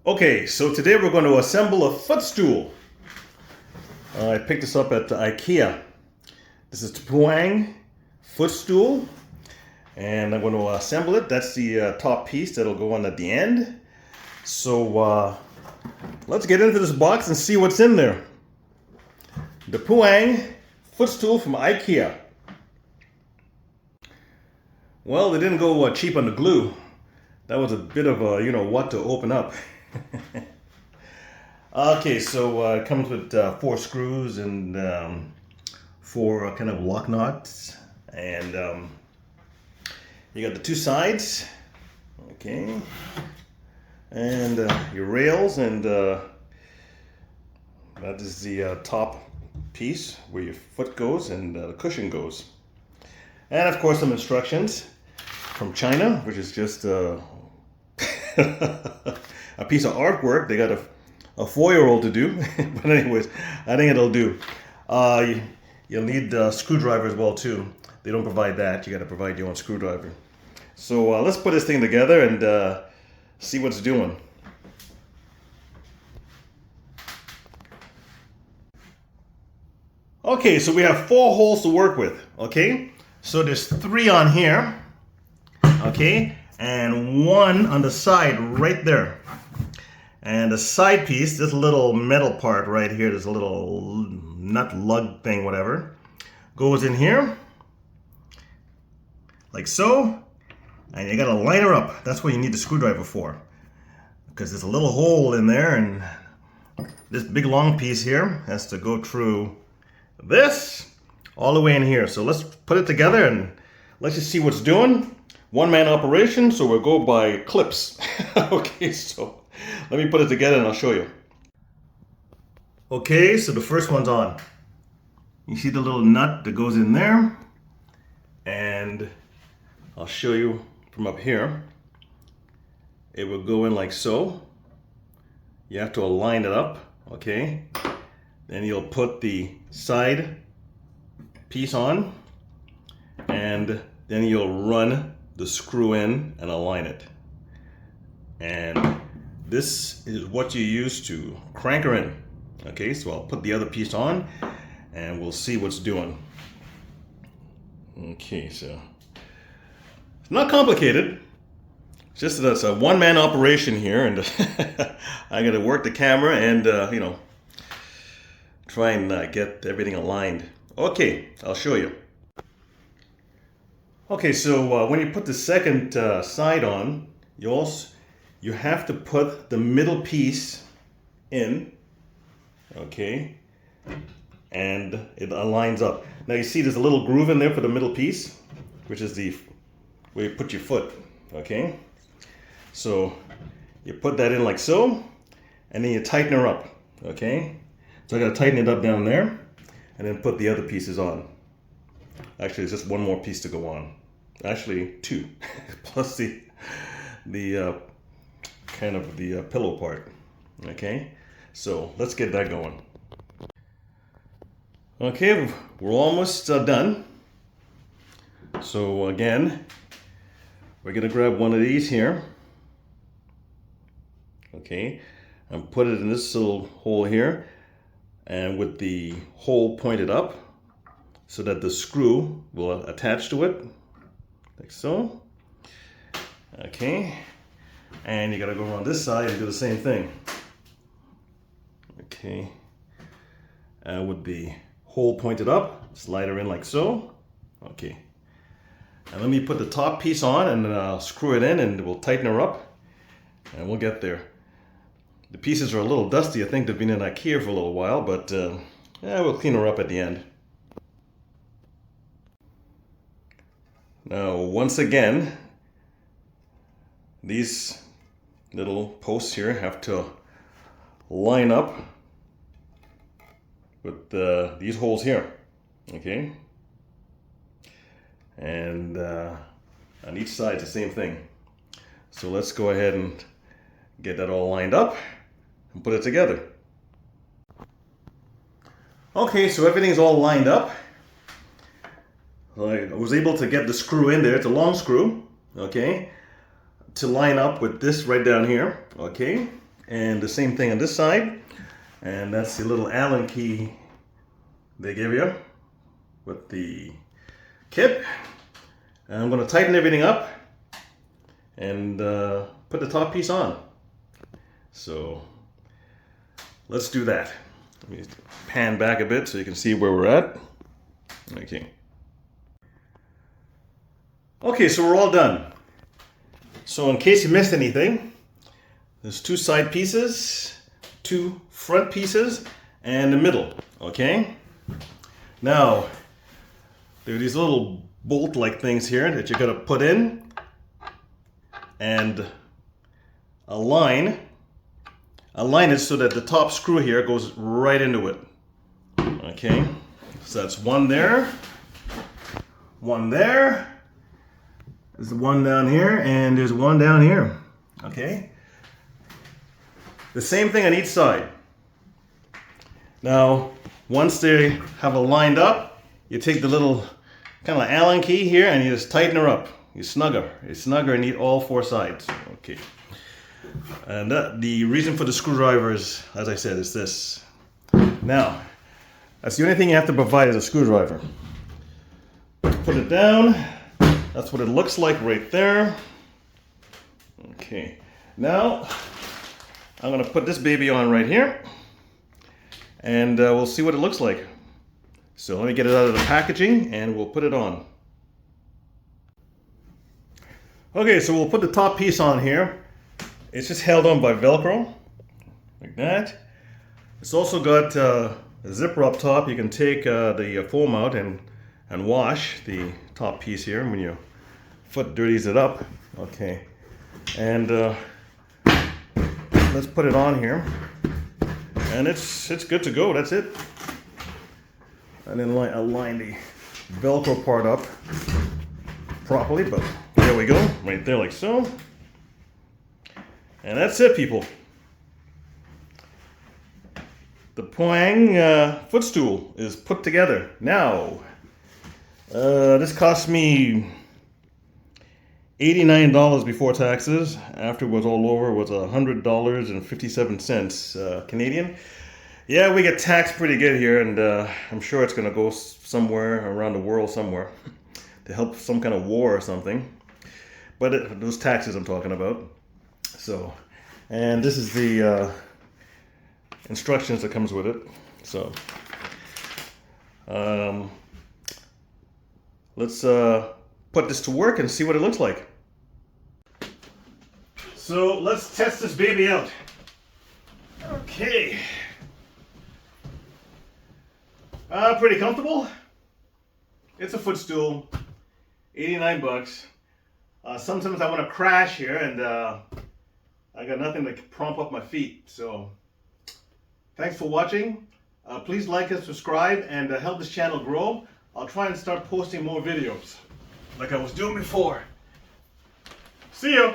Okay, so today we're going to assemble a footstool. I picked this up at Ikea. This is the Poang Foot Stool, and I'm going to assemble it. That's the top piece that'll go on at the end. So let's get into this box and see what's in there. The Poang Footstool from Ikea. Well, they didn't go cheap on the glue. That was a bit of a, what to open up. Okay, so it comes with 4 screws and 4 kind of lock nuts, and you got the 2 sides, okay, and your rails, and that is the top piece where your foot goes and the cushion goes, and of course some instructions from China, which is just a piece of artwork. They got a 4-year-old to do, but anyways, I think it'll do. You'll need a screwdriver as well too. They don't provide that. You got to provide your own screwdriver. So let's put this thing together and see what's doing. Okay, so we have 4 holes to work with. Okay, so there's 3 on here. Okay, and 1 on the side right there. And the side piece, this little metal part right here, this little nut lug thing, whatever, goes in here, like so, and you gotta line her up. That's what you need the screwdriver for, because there's a little hole in there, and this big long piece here has to go through this all the way in here. So let's put it together and let's just see what's doing. One-man operation, so we'll go by clips. Okay, so let me put it together and I'll show you. Okay, so the first one's on. You see the little nut that goes in there? And I'll show you from up here. It will go in like so. You have to align it up, okay? Then you'll put the side piece on, and then you'll run the screw in and align it. And this is what you use to crank her in. Okay, so I'll put the other piece on and we'll see what's doing. Okay, so it's not complicated. It's just that it's a one-man operation here, and I gotta work the camera and try and get everything aligned. Okay, I'll show you. Okay, so when you put the second side on, you have to put the middle piece in, okay, and it aligns up. Now you see there's a little groove in there for the middle piece, which is the where you put your foot, okay? So you put that in like so, and then you tighten her up, okay? So I gotta tighten it up down there, and then put the other pieces on. Actually, it's just one more piece to go on. Actually, 2, plus the kind of the pillow part. Okay, so let's get that going. Okay, we're almost done. So again, we're gonna grab one of these here. Okay, and put it in this little hole here, and with the hole pointed up, so that the screw will attach to it, like so. Okay, and you gotta go around this side and do the same thing. Okay, with the hole pointed up, slide her in like so. Okay, and let me put the top piece on and screw it in, and we'll tighten her up, and we'll get there. The pieces are a little dusty. I think they've been in Ikea for a little while, but yeah, we'll clean her up at the end. Now, once again, these little posts here have to line up with these holes here, okay? And on each side, it's the same thing. So let's go ahead and get that all lined up and put it together. Okay, so everything's all lined up. I was able to get the screw in there. It's a long screw, okay, to line up with this right down here, okay, And the same thing on this side. And that's the little Allen key they give you with the kit. And I'm going to tighten everything up and put the top piece on. So let's do that. Let me pan back a bit so you can see where we're at. Okay, so we're all done. So in case you missed anything, there's 2 side pieces, 2 front pieces, and the middle, okay? Now, there are these little bolt-like things here that you're gonna put in and align it so that the top screw here goes right into it, okay? So that's one there, there's one down here, and there's one down here, okay? The same thing on each side. Now, once they have it lined up, you take the little kind of Allen key here and you just tighten her up. You snug her. You snug her and eat all 4 sides. Okay. And the reason for the screwdriver is, as I said, is this. Now, that's the only thing you have to provide is a screwdriver. Put it down. That's what it looks like right there. Okay. Now, I'm going to put this baby on right here. And we'll see what it looks like. So let me get it out of the packaging and we'll put it on. Okay, so we'll put the top piece on here. It's just held on by Velcro, like that. It's also got a zipper up top. You can take the foam out and wash the top piece here when your foot dirties it up. Okay, and let's put it on here. And it's good to go, that's it. And then align the Velcro part up properly, but there we go, right there like so. And that's it, people. The Poang Foot Stool is put together. Now, this cost me $89 before taxes. After it was all over, it was $100.57 Canadian. Yeah, we get taxed pretty good here, and I'm sure it's gonna go somewhere around the world somewhere to help some kind of war or something. But those taxes I'm talking about. So, and this is the instructions that comes with it. So, let's put this to work and see what it looks like. So let's test this baby out. Okay. Pretty comfortable. It's a footstool, 89 bucks. Sometimes I want to crash here and I got nothing to prop up my feet. So thanks for watching. Please like and subscribe and help this channel grow. I'll try and start posting more videos like I was doing before. See you.